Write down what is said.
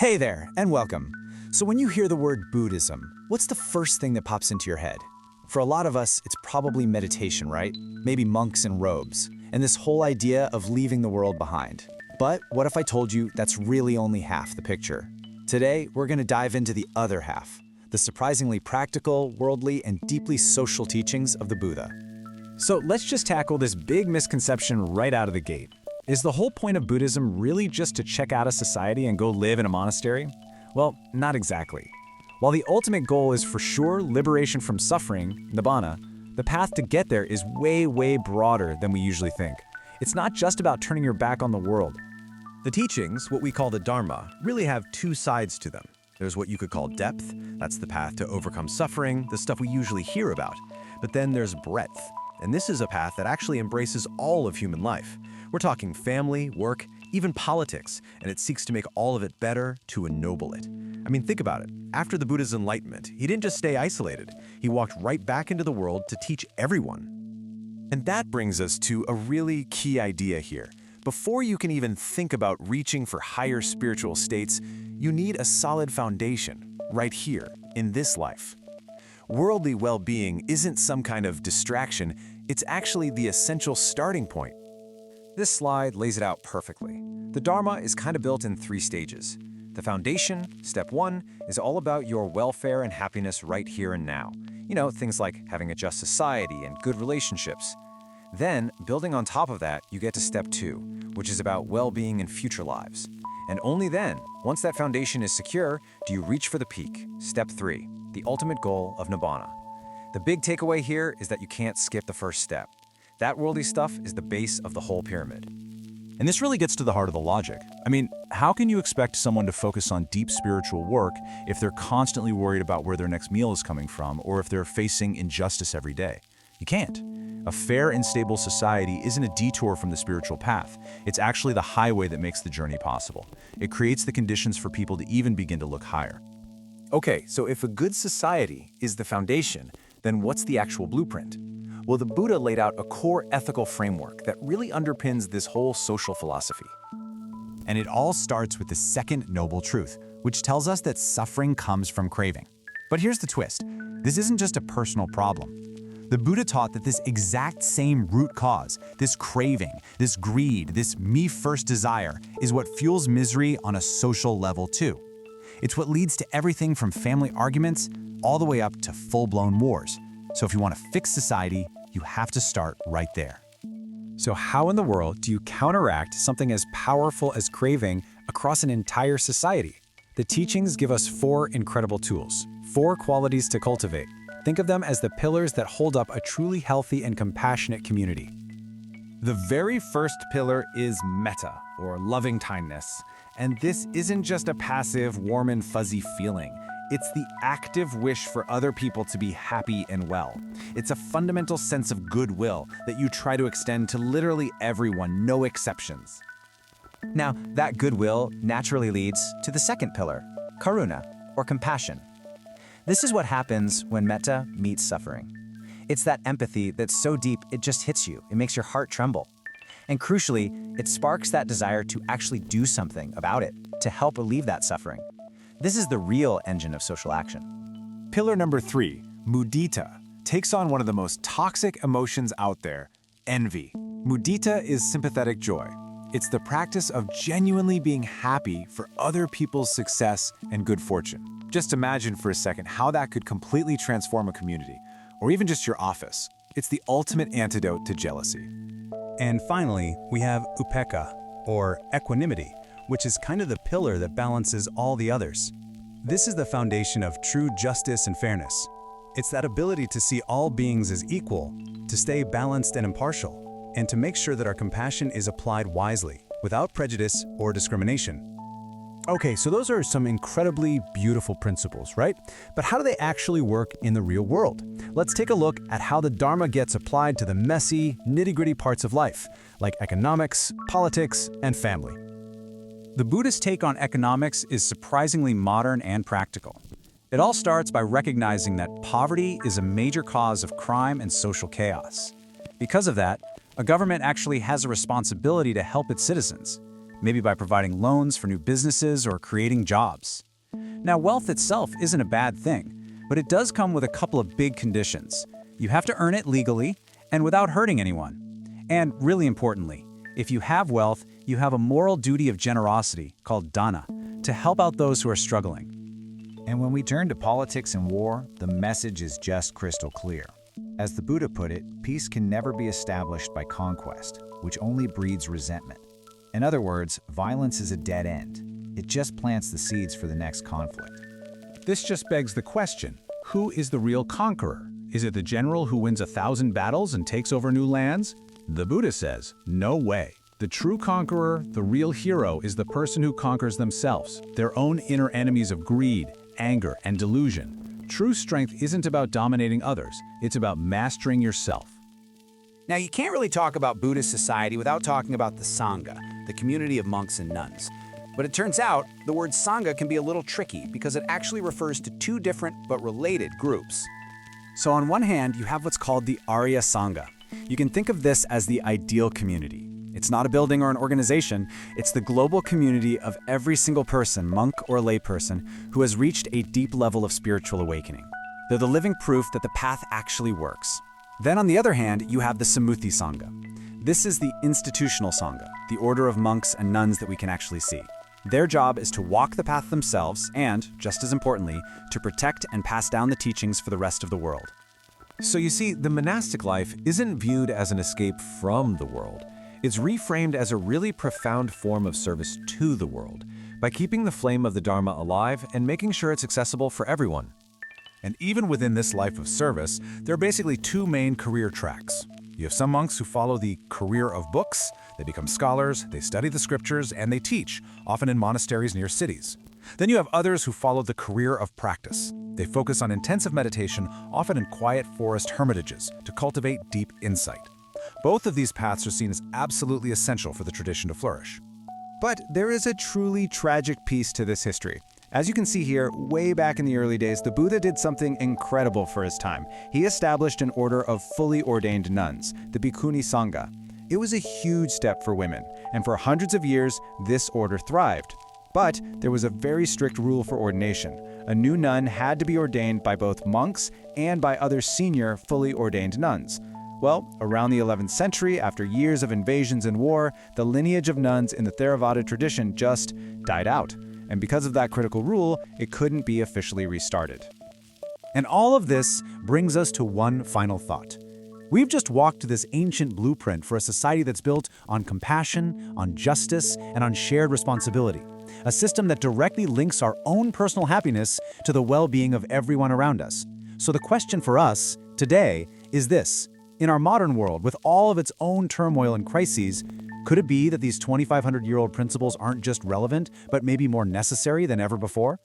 Hey there, and welcome. So when you hear the word Buddhism, what's the first thing that pops into your head? For a lot of us, it's probably meditation, right? Maybe monks in robes, and this whole idea of leaving the world behind. But what if I told you that's really only half the picture? Today, we're going to dive into the other half, the surprisingly practical, worldly, and deeply social teachings of the Buddha. So let's just tackle this big misconception right out of the gate. Is the whole point of Buddhism really just to check out a society and go live in a monastery? Well, not exactly. While the ultimate goal is for sure liberation from suffering, nibbana, the path to get there is way broader than we usually think. It's not just about turning your back on the world. The teachings, what we call the Dharma, really have two sides to them. There's what you could call depth, that's the path to overcome suffering, the stuff we usually hear about. But then there's breadth, and this is a path that actually embraces all of human life. We're talking family, work, even politics, and it seeks to make all of it better, to ennoble it. I mean, think about it. After the Buddha's enlightenment, he didn't just stay isolated. He walked right back into the world to teach everyone. And that brings us to a really key idea here. Before you can even think about reaching for higher spiritual states, you need a solid foundation, right here, in this life. Worldly well-being isn't some kind of distraction, it's actually the essential starting point. This slide lays it out perfectly. The Dharma is kind of built in 3 stages. The foundation, step 1, is all about your welfare and happiness right here and now. You know, things like having a just society and good relationships. Then, building on top of that, you get to step 2, which is about well-being in future lives. And only then, once that foundation is secure, do you reach for the peak, step 3, the ultimate goal of nibbana. The big takeaway here is that you can't skip the first step. That worldly stuff is the base of the whole pyramid. And this really gets to the heart of the logic. I mean, how can you expect someone to focus on deep spiritual work if they're constantly worried about where their next meal is coming from or if they're facing injustice every day? You can't. A fair and stable society isn't a detour from the spiritual path. It's actually the highway that makes the journey possible. It creates the conditions for people to even begin to look higher. Okay, so if a good society is the foundation, then what's the actual blueprint? Well, the Buddha laid out a core ethical framework that really underpins this whole social philosophy. And it all starts with the second noble truth, which tells us that suffering comes from craving. But here's the twist. This isn't just a personal problem. The Buddha taught that this exact same root cause, this craving, this greed, this me-first desire, is what fuels misery on a social level too. It's what leads to everything from family arguments all the way up to full-blown wars. So if you want to fix society, you have to start right there. So how in the world do you counteract something as powerful as craving across an entire society? The teachings give us 4 incredible tools, 4 qualities to cultivate. Think of them as the pillars that hold up a truly healthy and compassionate community. The very first pillar is metta, or loving kindness. And this isn't just a passive, warm and fuzzy feeling. It's the active wish for other people to be happy and well. It's a fundamental sense of goodwill that you try to extend to literally everyone, no exceptions. Now, that goodwill naturally leads to the second pillar, karuna, or compassion. This is what happens when metta meets suffering. It's that empathy that's so deep it just hits you, it makes your heart tremble. And crucially, it sparks that desire to actually do something about it, to help relieve that suffering. This is the real engine of social action. Pillar number 3, mudita, takes on one of the most toxic emotions out there, envy. Mudita is sympathetic joy. It's the practice of genuinely being happy for other people's success and good fortune. Just imagine for a second how that could completely transform a community, or even just your office. It's the ultimate antidote to jealousy. And finally, we have upekkha, or equanimity, which is kind of the pillar that balances all the others. This is the foundation of true justice and fairness. It's that ability to see all beings as equal, to stay balanced and impartial, and to make sure that our compassion is applied wisely, without prejudice or discrimination. Okay, so those are some incredibly beautiful principles, right? But how do they actually work in the real world? Let's take a look at how the Dharma gets applied to the messy, nitty-gritty parts of life, like economics, politics, and family. The Buddhist take on economics is surprisingly modern and practical. It all starts by recognizing that poverty is a major cause of crime and social chaos. Because of that, a government actually has a responsibility to help its citizens. maybe by providing loans for new businesses or creating jobs. Now, wealth itself isn't a bad thing, but it does come with a couple of big conditions. You have to earn it legally and without hurting anyone. And really importantly, if you have wealth, you have a moral duty of generosity called dana to help out those who are struggling. And when we turn to politics and war, the message is just crystal clear. As the Buddha put it, peace can never be established by conquest, which only breeds resentment. In other words, violence is a dead end. It just plants the seeds for the next conflict. This just begs the question, who is the real conqueror? Is it the general who wins 1,000 battles and takes over new lands? The Buddha says, no way. The true conqueror, the real hero, is the person who conquers themselves, their own inner enemies of greed, anger, and delusion. True strength isn't about dominating others, it's about mastering yourself. Now, you can't really talk about Buddhist society without talking about the Sangha, the community of monks and nuns. But it turns out the word Sangha can be a little tricky because it actually refers to two different but related groups. So on one hand, you have what's called the Arya Sangha. You can think of this as the ideal community. It's not a building or an organization, it's the global community of every single person, monk or layperson, who has reached a deep level of spiritual awakening. They're the living proof that the path actually works. Then on the other hand, you have the Sammuti Sangha. This is the institutional Sangha, the order of monks and nuns that we can actually see. Their job is to walk the path themselves and, just as importantly, to protect and pass down the teachings for the rest of the world. So you see, the monastic life isn't viewed as an escape from the world. It's reframed as a really profound form of service to the world, by keeping the flame of the Dharma alive and making sure it's accessible for everyone. And even within this life of service, there are basically two main career tracks. You have some monks who follow the career of books. They become scholars, they study the scriptures, and they teach, often in monasteries near cities. Then you have others who follow the career of practice. They focus on intensive meditation, often in quiet forest hermitages, to cultivate deep insight. Both of these paths are seen as absolutely essential for the tradition to flourish. But there is a truly tragic piece to this history. As you can see here, way back in the early days, the Buddha did something incredible for his time. He established an order of fully ordained nuns, the Bhikkhuni Sangha. It was a huge step for women, and for hundreds of years, this order thrived. But there was a very strict rule for ordination. A new nun had to be ordained by both monks and by other senior, fully ordained nuns. Well, around the 11th century, after years of invasions and war, the lineage of nuns in the Theravada tradition just died out. And because of that critical rule, it couldn't be officially restarted. And all of this brings us to one final thought. We've just walked this ancient blueprint for a society that's built on compassion, on justice, and on shared responsibility. A system that directly links our own personal happiness to the well-being of everyone around us. So the question for us today is this. In our modern world, with all of its own turmoil and crises, could it be that these 2,500-year-old principles aren't just relevant, but maybe more necessary than ever before?